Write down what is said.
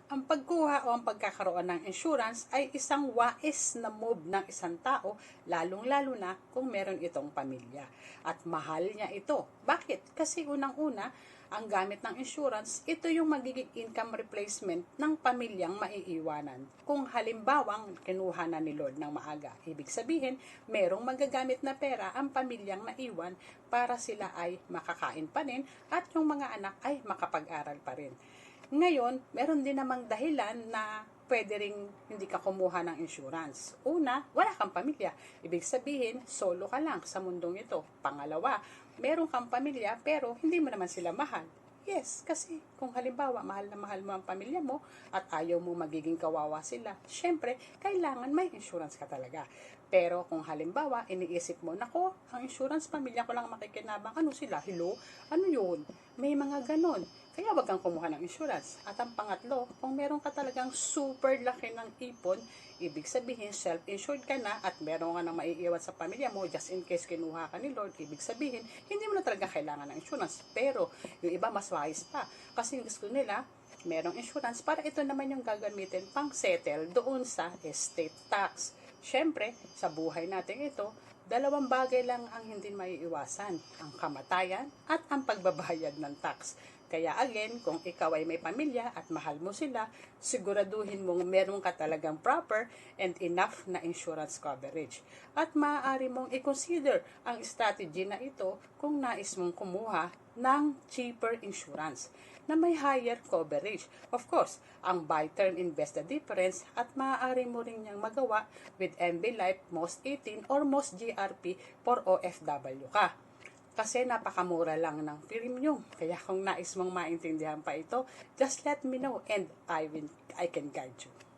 Ang pagkuha o ang pagkakaroon ng insurance ay isang wais na move ng isang tao, lalong-lalo na kung meron itong pamilya. At mahal niya ito. Bakit? Kasi unang-una, ang gamit ng insurance, ito yung magiging income replacement ng pamilyang maiiwanan. Kung halimbawang kinuha na ni Lord ng maaga, ibig sabihin, merong magagamit na pera ang pamilyang naiwan para sila ay makakain pa rin at yung mga anak ay makapag-aral pa rin. Ngayon, meron din namang dahilan na pwede ring hindi ka kumuha ng insurance. Una, wala kang pamilya. Ibig sabihin, solo ka lang sa mundong ito. Pangalawa, meron kang pamilya pero hindi mo naman sila mahal. Yes, kasi kung halimbawa mahal na mahal mo ang pamilya mo at ayaw mo magiging kawawa sila, syempre, kailangan may insurance ka talaga. Pero kung halimbawa, iniisip mo, nako, ang insurance, pamilya ko lang makikinabang, ano sila? Hello? Ano yun? May mga ganon. Kaya wag kang kumuha ng insurance. At ang pangatlo, kung meron ka talagang super laki ng ipon, ibig sabihin self-insured ka na at meron ka nang maiiwan sa pamilya mo just in case kinuha ka ni Lord, ibig sabihin, hindi mo na talaga kailangan ng insurance. Pero yung iba mas wise pa. Kasi gusto nila, merong insurance para ito naman yung gagamitin pang settle doon sa estate tax. Siyempre, sa buhay natin ito, dalawang bagay lang ang hindi maiiwasan, ang kamatayan at ang pagbabayad ng tax. Kaya again, kung ikaw ay may pamilya at mahal mo sila, siguraduhin mong meron ka talagang proper and enough na insurance coverage. At maaari mong i-consider ang strategy na ito kung nais mong kumuha ng cheaper insurance na may higher coverage. Of course, ang buy term invest the difference at maaari mo rin niyang magawa with MB Life, Most 18 or Most GRP for OFW ka. Kasi napakamura lang ng premium. Kaya kung nais mong maintindihan pa ito, just let me know and I can guide you.